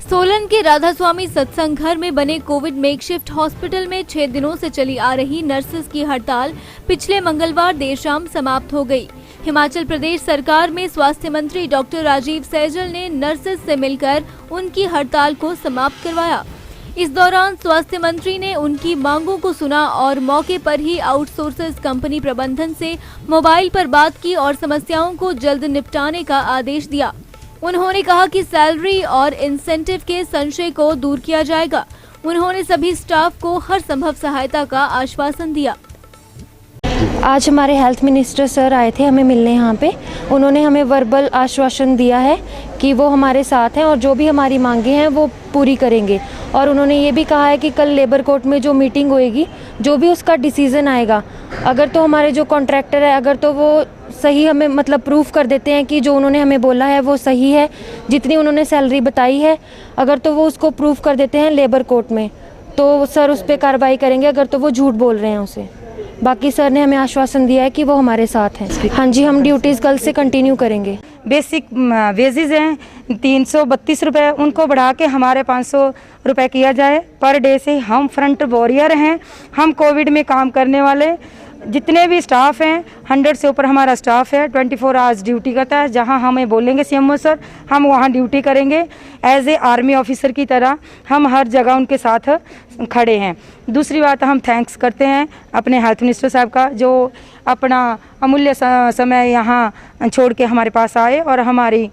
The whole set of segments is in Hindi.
सोलन के राधा स्वामी सत्संग घर में बने कोविड मेकशिफ्ट हॉस्पिटल में 6 दिनों से चली आ रही नर्सेस की हड़ताल पिछले मंगलवार देर शाम समाप्त हो गई। हिमाचल प्रदेश सरकार में स्वास्थ्य मंत्री डॉक्टर राजीव सैजल ने नर्सेस से मिलकर उनकी हड़ताल को समाप्त करवाया। इस दौरान स्वास्थ्य मंत्री ने उनकी मांगों को सुना और मौके पर ही आउटसोर्सेज कंपनी प्रबंधन से मोबाइल पर बात की और समस्याओं को जल्द निपटाने का आदेश दिया। उन्होंने कहा कि सैलरी और इंसेंटिव के संशय को दूर किया जाएगा। उन्होंने सभी स्टाफ को हर संभव सहायता का आश्वासन दिया। आज हमारे हेल्थ मिनिस्टर सर आए थे हमें मिलने यहाँ पे। उन्होंने हमें वर्बल आश्वासन दिया है कि वो हमारे साथ हैं और जो भी हमारी मांगे हैं वो पूरी करेंगे। और उन्होंने ये भी कहा है कि कल लेबर कोर्ट में जो मीटिंग होएगी, जो भी उसका डिसीज़न आएगा, अगर तो हमारे जो कॉन्ट्रैक्टर है अगर तो वो सही हमें मतलब प्रूफ कर देते हैं कि जो उन्होंने हमें बोला है वो सही है, जितनी उन्होंने सैलरी बताई है, अगर तो वो उसको प्रूफ कर देते हैं लेबर कोर्ट में तो सर उस पर कार्रवाई करेंगे, अगर तो वो झूठ बोल रहे हैं उसे। बाकी सर ने हमें आश्वासन दिया है कि वो हमारे साथ हैं। हाँ जी, हम ड्यूटीज़ कल से कंटिन्यू करेंगे। बेसिक वेजेस हैं 332 रुपये, उनको बढ़ा के हमारे 500 रुपये किया जाए पर डे से। हम फ्रंट वॉरियर हैं, हम कोविड में काम करने वाले जितने भी स्टाफ हैं 100 से ऊपर हमारा स्टाफ है, 24 आवर्स ड्यूटी करता है। जहां हमें बोलेंगे सीएमओ सर हम वहां ड्यूटी करेंगे। एज ए आर्मी ऑफिसर की तरह हम हर जगह उनके साथ खड़े हैं। दूसरी बात, हम थैंक्स करते हैं अपने हेल्थ मिनिस्टर साहब का जो अपना अमूल्य समय यहाँ छोड़ के हमारे पास आए और हमारी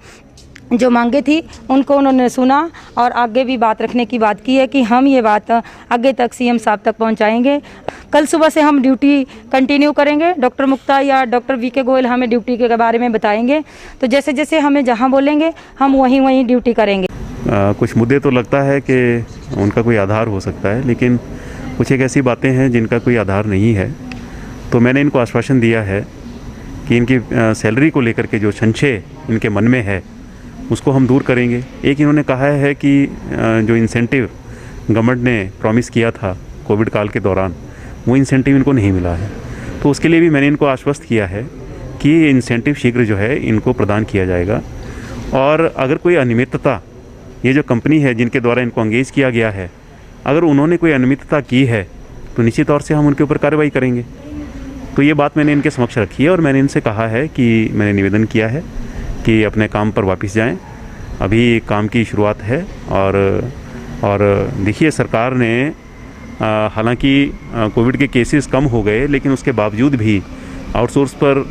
जो मांगे थी उनको उन्होंने सुना और आगे भी बात रखने की बात की है कि हम ये बात आगे तक सीएम साहब तक पहुंचाएंगे। कल सुबह से हम ड्यूटी कंटिन्यू करेंगे। डॉक्टर मुक्ता या डॉक्टर वीके गोयल हमें ड्यूटी के बारे में बताएंगे, तो जैसे जैसे हमें जहां बोलेंगे हम वहीं ड्यूटी करेंगे। कुछ मुद्दे तो लगता है कि उनका कोई आधार हो सकता है, लेकिन कुछ एक ऐसी बातें हैं जिनका कोई आधार नहीं है। तो मैंने इनको आश्वासन दिया है कि इनकी सैलरी को लेकर के जो संशय इनके मन में है उसको हम दूर करेंगे। एक इन्होंने कहा है कि जो इंसेंटिव गवर्नमेंट ने प्रॉमिस किया था कोविड काल के दौरान वो इंसेंटिव इनको नहीं मिला है, तो उसके लिए भी मैंने इनको आश्वस्त किया है कि इंसेंटिव शीघ्र जो है इनको प्रदान किया जाएगा। और अगर कोई अनियमितता, ये जो कंपनी है जिनके द्वारा इनको एंगेज किया गया है, अगर उन्होंने कोई अनियमितता की है तो निश्चित तौर से हम उनके ऊपर कार्रवाई करेंगे। तो ये बात मैंने इनके समक्ष रखी है और मैंने इनसे कहा है कि मैंने निवेदन किया है कि अपने काम पर वापस जाएं। अभी काम की शुरुआत है और देखिए सरकार ने हालांकि कोविड के केसेस कम हो गए, लेकिन उसके बावजूद भी आउटसोर्स पर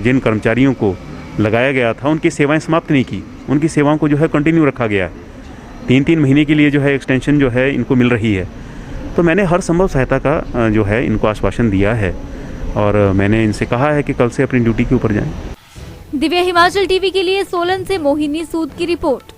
जिन कर्मचारियों को लगाया गया था उनकी सेवाएं समाप्त नहीं की। उनकी सेवाओं को जो है कंटिन्यू रखा गया है। 3-3 महीने के लिए जो है एक्सटेंशन जो है इनको मिल रही है। तो मैंने हर संभव सहायता का जो है इनको आश्वासन दिया है और मैंने इनसे कहा है कि कल से अपनी ड्यूटी के ऊपर जाएं। दिव्य हिमाचल टीवी के लिए सोलन से मोहिनी सूद की रिपोर्ट।